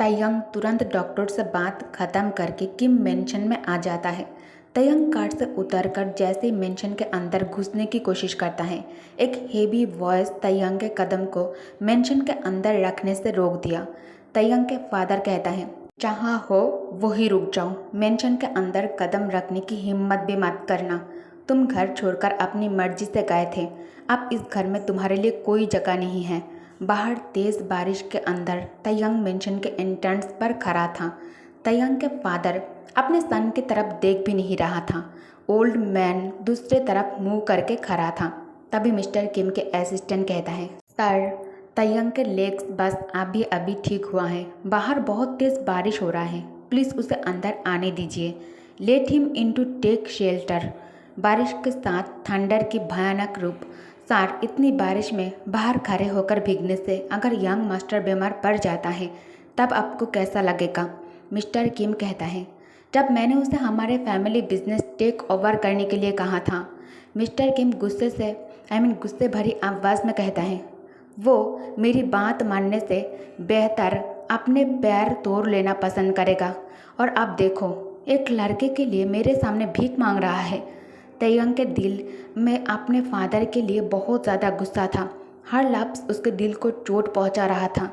तयंग तुरंत डॉक्टर से बात खत्म करके किम मेंशन में आ जाता है। तयंग कार से उतरकर जैसे ही मेंशन के अंदर घुसने की कोशिश करता है, एक हेवी वॉइस तयंग के कदम को मेंशन के अंदर रखने से रोक दिया। तयंग के फादर कहता है, जहाँ हो वही रुक जाओ, मेंशन के अंदर कदम रखने की हिम्मत भी मत करना। तुम घर छोड़कर अपनी मर्जी से गए थे, अब इस घर में तुम्हारे लिए कोई जगह नहीं है। बाहर तेज बारिश के अंदर तयंग मेंशन के एंट्रेंस पर खड़ा था। तयंग के फादर अपने सन की तरफ देख भी नहीं रहा था। ओल्ड मैन दूसरे तरफ मुंह करके खड़ा था। तभी मिस्टर किम के असिस्टेंट कहता है, सर, तयंग के लेग्स बस अभी अभी ठीक हुआ है, बाहर बहुत तेज बारिश हो रहा है, प्लीज़ उसे अंदर आने दीजिए। Let him in to take shelter. बारिश के साथ थंडर की भयानक रूप। सर, इतनी बारिश में बाहर खड़े होकर भीगने से अगर यंग मास्टर बीमार पड़ जाता है तब आपको कैसा लगेगा? मिस्टर किम कहता है, जब मैंने उसे हमारे फैमिली बिजनेस टेक ओवर करने के लिए कहा था। मिस्टर किम गुस्से भरी आवाज़ में कहता है, वो मेरी बात मानने से बेहतर अपने पैर तोड़ लेना पसंद करेगा। और अब देखो, एक लड़के के लिए मेरे सामने भीख मांग रहा है। तयंग के दिल में अपने फादर के लिए बहुत ज़्यादा गुस्सा था। हर लफ्ज़ उसके दिल को चोट पहुंचा रहा था।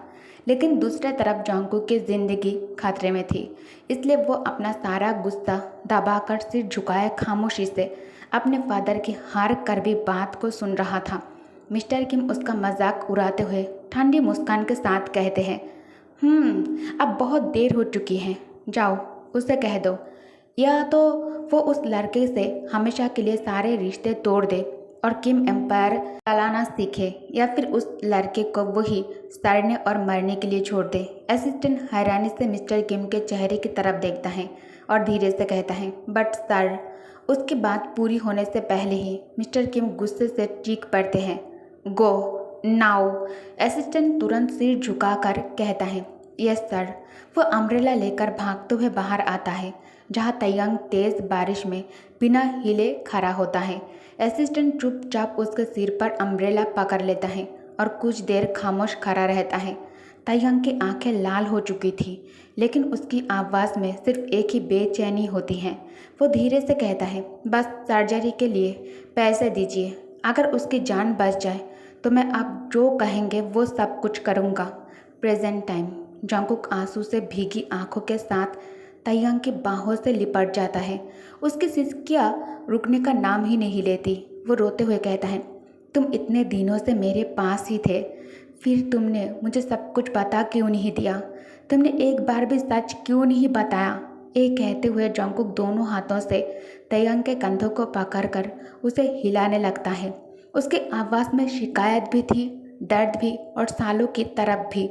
लेकिन दूसरी तरफ जंगकुक की ज़िंदगी खतरे में थी, इसलिए वो अपना सारा गुस्सा दबाकर सिर झुकाए खामोशी से अपने फादर की हार कर भी बात को सुन रहा था। मिस्टर किम उसका मजाक उड़ाते हुए ठंडी मुस्कान के साथ कहते हैं, अब बहुत देर हो चुकी है, जाओ उसे कह दो, या तो वो उस लड़के से हमेशा के लिए सारे रिश्ते तोड़ दे और किम एम्पायर चलाना सीखे, या फिर उस लड़के को वही सड़ने और मरने के लिए छोड़ दे। असिस्टेंट हैरानी से मिस्टर किम के चेहरे की तरफ देखता है और धीरे से कहता है, बट सर। उसकी बात पूरी होने से पहले ही मिस्टर किम गुस्से से चीख पड़ते हैं, गो नाउ। असिस्टेंट तुरंत सिर झुकाकर कहता है, यस सर। वो अम्ब्रेला लेकर भागते हुए बाहर आता है, जहाँ तयंग तेज बारिश में बिना हिले खड़ा होता है। असिस्टेंट चुपचाप उसके सिर पर अम्ब्रेला पकड़ लेता है और कुछ देर खामोश खड़ा रहता है। तयंग की आंखें लाल हो चुकी थी, लेकिन उसकी आवाज़ में सिर्फ एक ही बेचैनी होती है। वो धीरे से कहता है, बस सर्जरी के लिए पैसे दीजिए, अगर उसकी जान बच जाए तो मैं आप जो कहेंगे वो सब कुछ करूँगा। Present time. जंगकुक आंसू से भीगी आंखों के साथ तयंग की बाहों से लिपट जाता है। उसकी सिसकियाँ रुकने का नाम ही नहीं लेती। वो रोते हुए कहता है, तुम इतने दिनों से मेरे पास ही थे, फिर तुमने मुझे सब कुछ बता क्यों नहीं दिया? तुमने एक बार भी सच क्यों नहीं बताया? ये कहते हुए जंगकुक दोनों हाथों से तयंग के कंधों को पकड़कर उसे हिलाने लगता है। उसकी आवाज़ में शिकायत भी थी, दर्द भी, और सालों की तरफ भी।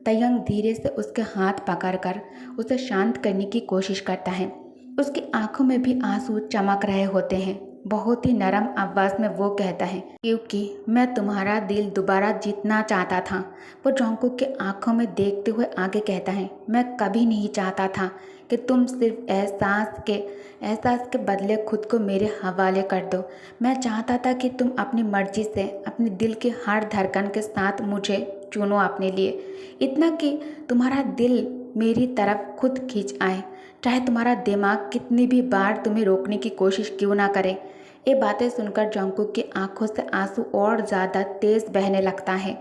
तयंग धीरे से उसके हाथ पकड़कर उसे शांत करने की कोशिश करता है। उसकी आंखों में भी आंसू चमक रहे होते हैं। बहुत ही नरम आवाज़ में वो कहता है, क्योंकि मैं तुम्हारा दिल दोबारा जीतना चाहता था। वो जंगकुक के आंखों में देखते हुए आगे कहता है, मैं कभी नहीं चाहता था कि तुम सिर्फ एहसास के बदले खुद को मेरे हवाले कर दो। मैं चाहता था कि तुम अपनी मर्जी से अपने दिल की हर धड़कन के साथ मुझे चुनो अपने लिए, इतना कि तुम्हारा दिल मेरी तरफ खुद खींच आए, चाहे तुम्हारा दिमाग कितनी भी बार तुम्हें रोकने की कोशिश क्यों ना करे। ये बातें सुनकर जंगकुक की आंखों से आंसू और ज़्यादा तेज बहने लगता है।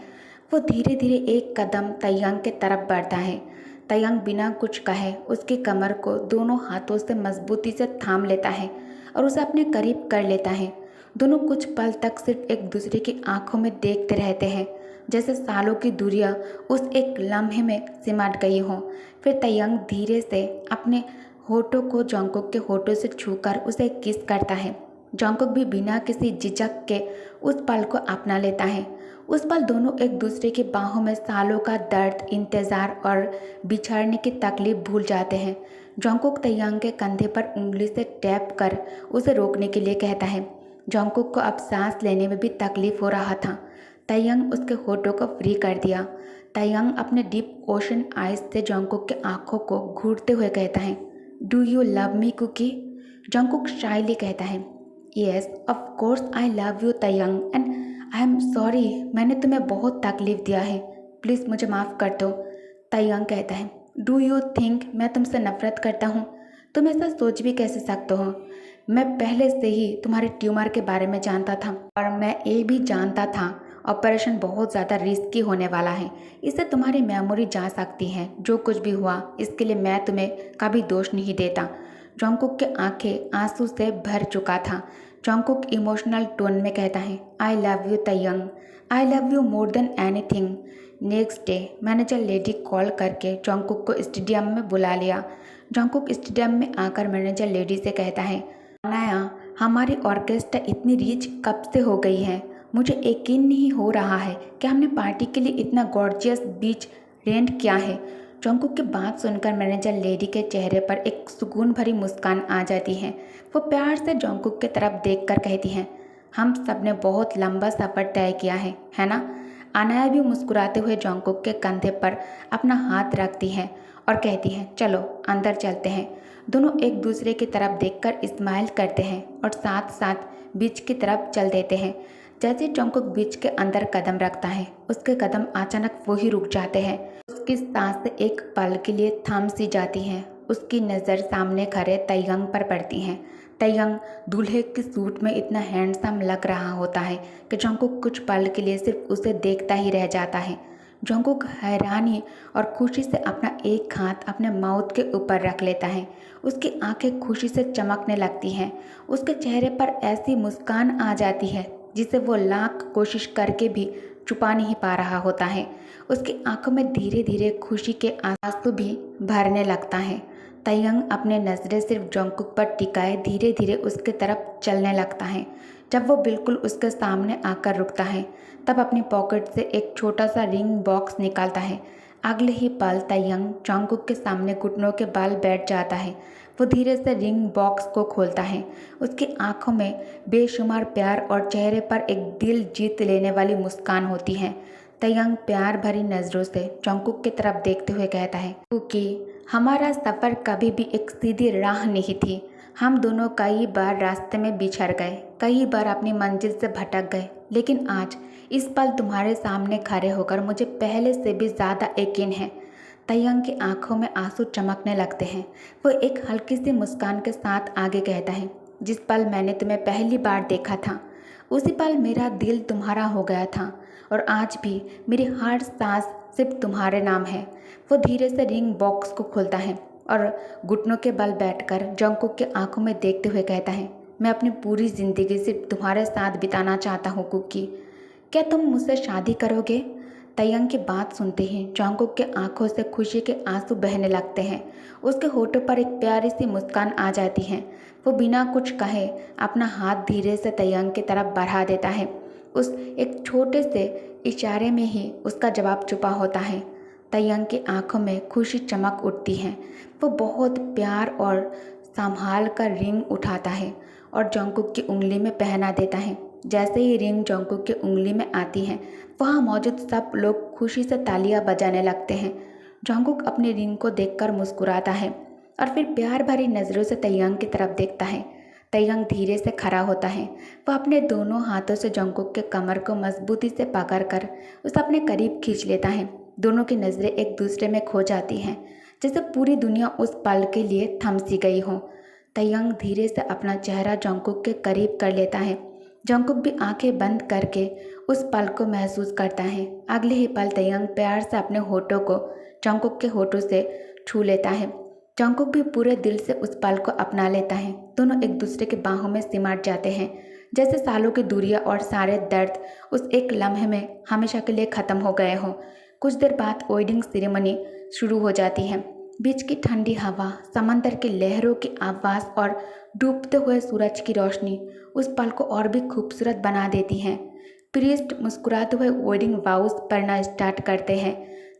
वो धीरे धीरे एक कदम तयंग के तरफ बढ़ता है। तयंग बिना कुछ कहे उसकी कमर को दोनों हाथों से मजबूती से थाम लेता है और उसे अपने करीब कर लेता है। दोनों कुछ पल तक सिर्फ एक दूसरे की आंखों में देखते रहते हैं, जैसे सालों की दूरियां उस एक लम्हे में सिमट गई हों। फिर तयंग धीरे से अपने होठों को जंगकुक के होठों से छूकर उसे किस करता है। जंगकुक भी बिना किसी झिझक के उस पल को अपना लेता है। उस पल दोनों एक दूसरे की बाहों में सालों का दर्द, इंतज़ार और बिछड़ने की तकलीफ भूल जाते हैं। जंगकुक तयंग के कंधे पर उंगली से टैप कर उसे रोकने के लिए कहता है। जंगकुक को अब सांस लेने में भी तकलीफ हो रहा था। तयंग उसके होठों को फ्री कर दिया। तयंग अपने डीप ओशन आइज से जंगकुक के आंखों को घूरते हुए कहता है, do you love me cookie? Jungkook shyly कहता है, yes of course I love you Taehyung, and I am sorry, मैंने तुम्हें बहुत तकलीफ दिया है, प्लीज़ मुझे माफ़ कर दो। तयंग कहता है, डू यू थिंक मैं तुमसे नफरत करता हूँ? तुम ऐसा सोच भी कैसे सकते हो? मैं पहले से ही तुम्हारे ट्यूमर के बारे में जानता था और मैं ये भी जानता था ऑपरेशन बहुत ज़्यादा रिस्की होने वाला है। इससे तुम्हारी मेमोरी जा सकती है। जो कुछ भी हुआ इसके लिए मैं तुम्हें कभी दोष नहीं देता। जोंगकुक के आंखें आंसू से भर चुका था। जोंगकुक इमोशनल टोन में कहता है, I love you Taehyung, I love you more than anything. Next day manager lady call करके जोंगकुक को स्टेडियम में बुला लिया। जोंगकुक स्टेडियम में आकर मैनेजर लेडी से कहता है, अनाया, हमारी ऑर्केस्ट्रा इतनी रीच कब से हो गई है? मुझे यकीन नहीं हो रहा है कि हमने पार्टी के लिए इतना गॉर्जियस बीच रेंट किया है। जोंगकुक की बात सुनकर मैनेजर लेडी के चेहरे पर एक सुकून भरी मुस्कान आ जाती है। वो प्यार से जोंगकुक की तरफ देखकर कहती हैं, हम सब ने बहुत लंबा सफ़र तय किया है ना? अनाया भी मुस्कुराते हुए जोंगकुक के कंधे पर अपना हाथ रखती है और कहती है, चलो अंदर चलते हैं। दोनों एक दूसरे की तरफ देखकर स्माइल करते हैं और साथ साथ बीच की तरफ चल देते हैं। जैसे जोंगकुक बीच के अंदर कदम रखता है, उसके कदम अचानक वही रुक जाते हैं। उसकी सांस एक पल के लिए थम सी जाती है। उसकी नज़र सामने खड़े तयंग पर पड़ती है। तयंग दूल्हे के सूट में इतना हैंडसम लग रहा होता है कि जोंगकुक कुछ पल के लिए सिर्फ उसे देखता ही रह जाता है। जोंगकुक हैरानी और खुशी से अपना एक हाथ अपने माउथ के ऊपर रख लेता है। उसकी आंखें खुशी से चमकने लगती हैं। उसके चेहरे पर ऐसी मुस्कान आ जाती है जिसे वो लाख कोशिश करके भी छुपा नहीं पा रहा होता है। उसकी आंखों में धीरे धीरे खुशी के आंसू भी भरने लगता है। तयंग अपने नज़रें सिर्फ जोंगकुक पर टिकाए धीरे धीरे उसके तरफ चलने लगता है। जब वो बिल्कुल उसके सामने आकर रुकता है, तब अपनी पॉकेट से एक छोटा सा रिंग बॉक्स निकालता है। अगले ही पल तयंग जोंगकुक के सामने घुटनों के बल बैठ जाता है। वो धीरे से रिंग बॉक्स को खोलता है। उसकी आंखों में बेशुमार प्यार और चेहरे पर एक दिल जीत लेने वाली मुस्कान होती है। तयंग प्यार भरी नज़रों से जोंगकुक की तरफ देखते हुए कहता है, क्योंकि हमारा सफ़र कभी भी एक सीधी राह नहीं थी। हम दोनों कई बार रास्ते में बिछड़ गए, कई बार अपनी मंजिल से भटक गए, लेकिन आज इस पल तुम्हारे सामने खड़े होकर मुझे पहले से भी ज़्यादा यकीन है। तयंग की आंखों में आंसू चमकने लगते हैं। वो एक हल्की सी मुस्कान के साथ आगे कहता है, जिस पल मैंने तुम्हें पहली बार देखा था, उसी पल मेरा दिल तुम्हारा हो गया था और आज भी मेरी हर सांस सिर्फ तुम्हारे नाम है। वो धीरे से रिंग बॉक्स को खोलता है और घुटनों के बल बैठकर जोंगकुक की आंखों में देखते हुए कहता है, मैं अपनी पूरी ज़िंदगी सिर्फ तुम्हारे साथ बिताना चाहता हूँ कुकी। क्या तुम मुझसे शादी करोगे? तयंग की बात सुनते ही जोंगकुक के आंखों से खुशी के आंसू बहने लगते हैं। उसके होठों पर एक प्यारी सी मुस्कान आ जाती है। वो बिना कुछ कहे अपना हाथ धीरे से तयंग की तरफ बढ़ा देता है। उस एक छोटे से इशारे में ही उसका जवाब छुपा होता है। तयंग की आंखों में खुशी चमक उठती है। वो बहुत प्यार और संभाल कर रिंग उठाता है और जोंगकुक की उंगली में पहना देता है। जैसे ही रिंग जोंगकुक की उंगली में आती है, वहाँ मौजूद सब लोग खुशी से तालियां बजाने लगते हैं। जोंगकुक अपनी रिंग को देखकर मुस्कुराता है और फिर प्यार भरी नज़रों से तयंग की तरफ देखता है। तयंग धीरे से खड़ा होता है। वह अपने दोनों हाथों से जोंगकुक के कमर को मजबूती से पकड़कर उसे अपने करीब खींच लेता है। दोनों की नज़रें एक दूसरे में खो जाती हैं, जैसे पूरी दुनिया उस पल के लिए थम सी गई हो। तयंग धीरे से अपना चेहरा जोंगकुक के करीब कर लेता है। जोंगकुक भी आंखें बंद करके उस पल को महसूस करता है। अगले ही पल तयंग प्यार से अपने होठों को जोंगकुक के होठों से छू लेता है। जोंगकुक भी पूरे दिल से उस पल को अपना लेता है। दोनों एक दूसरे के बाहों में सिमट जाते हैं, जैसे सालों की दूरियां और सारे दर्द उस एक लम्हे में हमेशा के लिए ख़त्म हो गए हों। कुछ देर बाद वेडिंग सेरेमनी शुरू हो जाती है। बीच की ठंडी हवा, समंदर की लहरों की आवाज़ और डूबते हुए सूरज की रोशनी उस पल को और भी खूबसूरत बना देती हैं। प्रीस्ट मुस्कुराते हुए वेडिंग वाउस पढ़ना स्टार्ट करते हैं।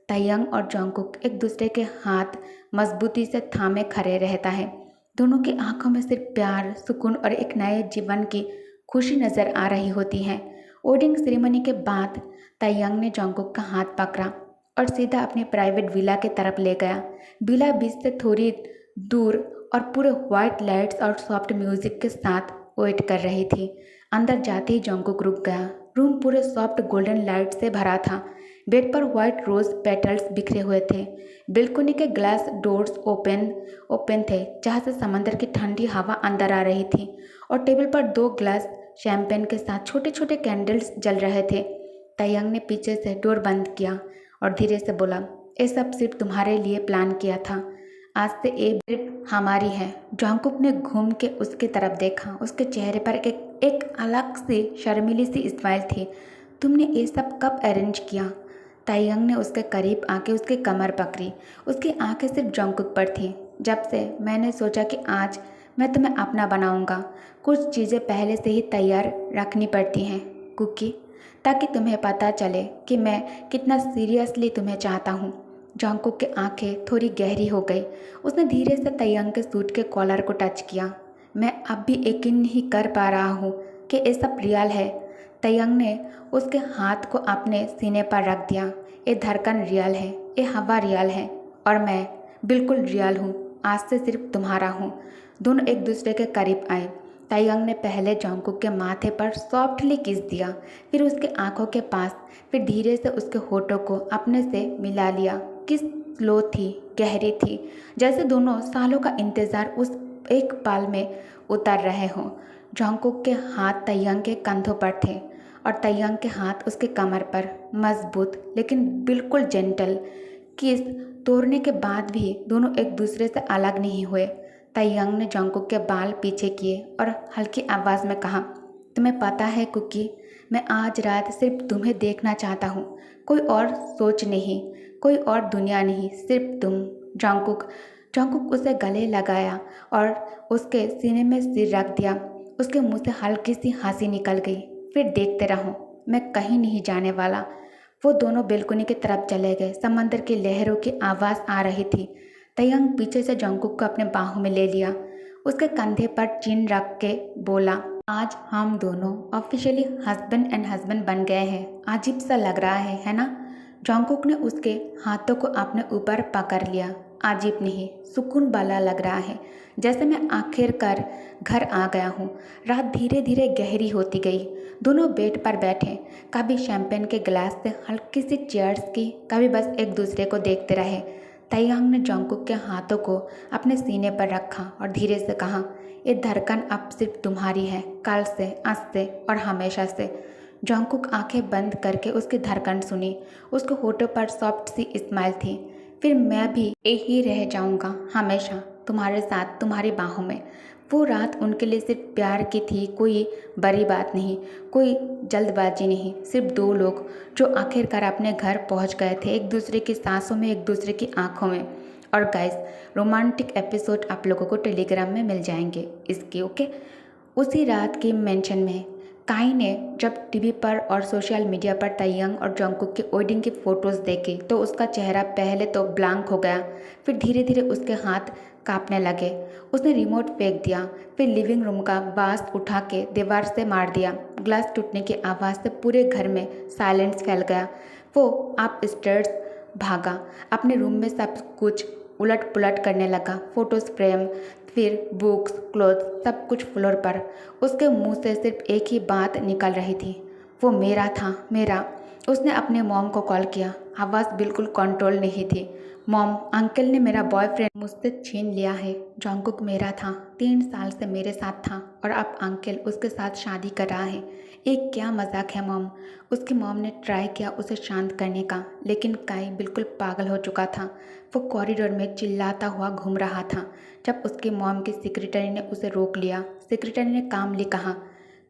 तयंग और जोंगकुक एक दूसरे के हाथ मजबूती से थामे खड़े रहता है। दोनों की आंखों में सिर्फ प्यार, सुकून और एक नए जीवन की खुशी नज़र आ रही होती है। वेडिंग सेरेमनी के बाद तयंग ने जोंगकुक का हाथ पकड़ा और सीधा अपने प्राइवेट विला की तरफ ले गया। विला बीच से थोड़ी दूर और पूरे व्हाइट लाइट्स और सॉफ्ट म्यूजिक के साथ वेट कर रही थी। अंदर जाते ही जोंगकुक रुक गया। रूम पूरे सॉफ्ट गोल्डन लाइट से भरा था। बेड पर व्हाइट रोज पेटल्स बिखरे हुए थे। बेलकुनी के ग्लास डोर्स ओपन थे, जहाँ से समंदर की ठंडी हवा अंदर आ रही थी, और टेबल पर 2 ग्लास शैंपेन के साथ छोटे छोटे कैंडल्स जल रहे थे। तयंग ने पीछे से डोर बंद किया और धीरे से बोला, ये सब सिर्फ तुम्हारे लिए प्लान किया था। आज से ये सिर्फ हमारी है। जॉन्गकुक ने घूम के उसकी तरफ देखा। उसके चेहरे पर एक अलग सी शर्मीली सी स्माइल थी। तुमने ये सब कब अरेंज किया? ताइयंग ने उसके करीब आके उसकी कमर पकड़ी। उसकी आंखें सिर्फ जॉन्गकुक पर थीं। जब से मैंने सोचा कि आज मैं तुम्हें अपना बनाऊंगा। कुछ चीज़ें पहले से ही तैयार रखनी पड़ती हैं कुकी, ताकि तुम्हें पता चले कि मैं कितना सीरियसली तुम्हें चाहता हूँ। जॉन्गकुक की आंखें थोड़ी गहरी हो गई। उसने धीरे से तयंग के सूट के कॉलर को टच किया। मैं अब भी यकीन नहीं कर पा रहा हूँ कि ये सब रियल है। तयंग ने उसके हाथ को अपने सीने पर रख दिया। ये धड़कन रियल है, ये हवा रियल है, और मैं बिल्कुल रियल हूँ। आज से सिर्फ तुम्हारा हूँ। दोनों एक दूसरे के करीब आए। ताइयंग ने पहले जॉन्गकुक के माथे पर सॉफ्टली किस दिया, फिर उसके आंखों के पास, फिर धीरे से उसके होठों को अपने से मिला लिया। किस स्लो थी, गहरी थी, जैसे दोनों सालों का इंतज़ार उस एक पल में उतर रहे हों। जॉन्गकुक के हाथ ताइयंग के कंधों पर थे और ताइयंग के हाथ उसके कमर पर, मजबूत लेकिन बिल्कुल जेंटल। किस तोड़ने के बाद भी दोनों एक दूसरे से अलग नहीं हुए। ताइयंग ने जॉन्गकुक के बाल पीछे किए और हल्की आवाज़ में कहा, तुम्हें पता है कुकी, मैं आज रात सिर्फ तुम्हें देखना चाहता हूँ। कोई और सोच नहीं, कोई और दुनिया नहीं, सिर्फ तुम। जॉन्गकुक उसे गले लगाया और उसके सीने में सिर रख दिया। उसके मुंह से हल्की सी हंसी निकल गई। फिर देखते रहो, मैं कहीं नहीं जाने वाला। वो दोनों बेलकुनी की तरफ चले गए। समंदर की लहरों की आवाज़ आ रही थी। तयंग पीछे से जॉन्गकुक को अपने बाहों में ले लिया। उसके कंधे पर चिन रख के बोला, आज हम दोनों ऑफिशियली हस्बैंड एंड हस्बैंड बन गए हैं। अजीब सा लग रहा है ना? जॉन्गकुक ने उसके हाथों को अपने ऊपर पकड़ लिया। अजीब नहीं, सुकून वाला लग रहा है, जैसे मैं आखिरकार घर आ गया हूँ। रात धीरे धीरे गहरी होती गई। दोनों बेड पर बैठे, कभी शैंपेन के गिलास से हल्की सी चीयर्स की, कभी बस एक दूसरे को देखते रहे। तयंग ने जॉन्गकुक के हाथों को अपने सीने पर रखा और धीरे से कहा, ये धड़कन अब सिर्फ तुम्हारी है, कल से, आज से और हमेशा से। जॉन्गकुक आंखें बंद करके उसकी धड़कन सुनी। उसके होठों पर सॉफ्ट सी स्माइल थी। फिर मैं भी यही रह जाऊंगा हमेशा, तुम्हारे साथ, तुम्हारी बाहों में। वो रात उनके लिए सिर्फ प्यार की थी, कोई बड़ी बात नहीं, कोई जल्दबाजी नहीं, सिर्फ 2 लोग जो आखिरकार अपने घर पहुंच गए थे, एक दूसरे की सांसों में, एक दूसरे की आंखों में। और गाइस, रोमांटिक एपिसोड आप लोगों को टेलीग्राम में मिल जाएंगे इसके, ओके। उसी रात की मेंशन में काई ने जब टीवी पर और सोशल मीडिया पर तयंग और जॉन्गकुक की वेडिंग की फ़ोटोज़ देखी तो उसका चेहरा पहले तो ब्लैंक हो गया, फिर धीरे धीरे उसके हाथ कांपने लगे। उसने रिमोट फेंक दिया, फिर लिविंग रूम का बांस उठा के दीवार से मार दिया। ग्लास टूटने की आवाज़ से पूरे घर में साइलेंस फैल गया। वो अप स्टेयर्स भागा, अपने रूम में सब कुछ उलट पुलट करने लगा। फोटोज फ्रेम, फिर बुक्स, क्लोथ्स, सब कुछ फ्लोर पर। उसके मुंह से सिर्फ एक ही बात निकल रही थी, वो मेरा था, मेरा। उसने अपने मॉम को कॉल किया। आवाज़ बिल्कुल कंट्रोल नहीं थी। मॉम, अंकल ने मेरा बॉयफ्रेंड मुझसे छीन लिया है। जॉन्गकुक मेरा था, 3 साल से मेरे साथ था, और अब अंकल उसके साथ शादी कर रहा है। एक क्या मजाक है मॉम। उसकी मॉम ने ट्राई किया उसे शांत करने का, लेकिन काई बिल्कुल पागल हो चुका था। वो कॉरिडोर में चिल्लाता हुआ घूम रहा था। जब उसकी मॉम की सेक्रेटरी ने उसे रोक लिया, सेक्रेटरी ने कामली कहा,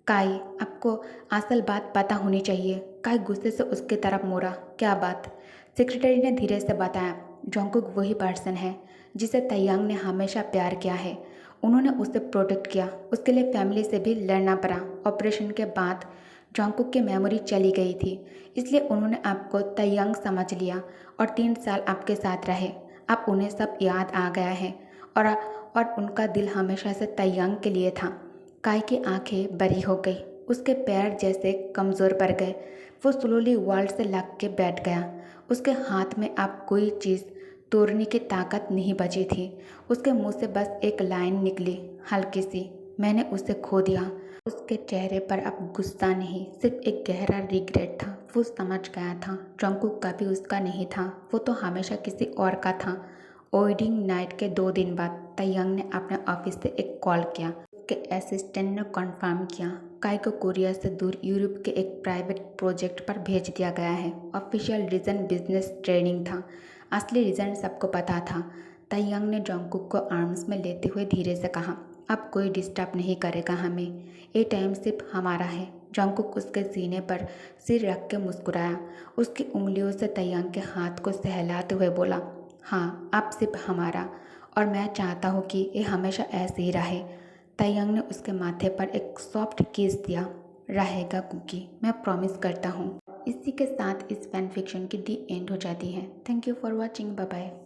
काई, आपको असल बात पता होनी चाहिए। काई गुस्से से उसकी तरफ मुड़ा। क्या बात? सेक्रेटरी ने धीरे से बताया, जॉन्गकुक वही पर्सन है जिसे तयंग ने हमेशा प्यार किया है। उन्होंने उसे प्रोटेक्ट किया, उसके लिए फैमिली से भी लड़ना पड़ा। ऑपरेशन के बाद जॉन्गकुक की मेमोरी चली गई थी, इसलिए उन्होंने आपको तयंग समझ लिया और 3 साल आपके साथ रहे। अब उन्हें सब याद आ गया है, और उनका दिल हमेशा से तयंग के लिए था। काई की आंखें बड़ी हो गई, उसके पैर जैसे कमज़ोर पड़ गए। वो स्लोली वॉल से लग के बैठ गया। उसके हाथ में अब कोई चीज़ तोड़ने की ताकत नहीं बची थी। उसके मुंह से बस एक लाइन निकली, हल्की सी, मैंने उसे खो दिया। उसके चेहरे पर अब गुस्सा नहीं, सिर्फ एक गहरा रिग्रेट था। वो समझ गया था जंगकुक कभी उसका नहीं था, वो तो हमेशा किसी और का था। वेडिंग नाइट के 2 दिन बाद तयंग ने अपने ऑफिस से एक कॉल किया। उसके असिस्टेंट ने कंफर्म किया काई को कोरिया से दूर यूरोप के एक प्राइवेट प्रोजेक्ट पर भेज दिया गया है। ऑफिशियल रीज़न बिजनेस ट्रेनिंग था, असली रीज़न सबको पता था। तयंग ने जंगकुक को आर्म्स में लेते हुए धीरे से कहा, अब कोई डिस्टर्ब नहीं करेगा हमें, ये टाइम सिर्फ हमारा है। जंगकुक उसके सीने पर सिर रख के मुस्कुराया। उसकी उंगलियों से तयंग के हाथ को सहलाते हुए बोला, हाँ अब सिर्फ हमारा, और मैं चाहता हूँ कि ये हमेशा ऐसे ही रहे। तयंग ने उसके माथे पर एक सॉफ्ट किस दिया। रहेगा कुकी, मैं प्रॉमिस करता हूँ। इसी के साथ इस फैन फिक्शन की दी एंड हो जाती है। Thank you for watching, bye bye.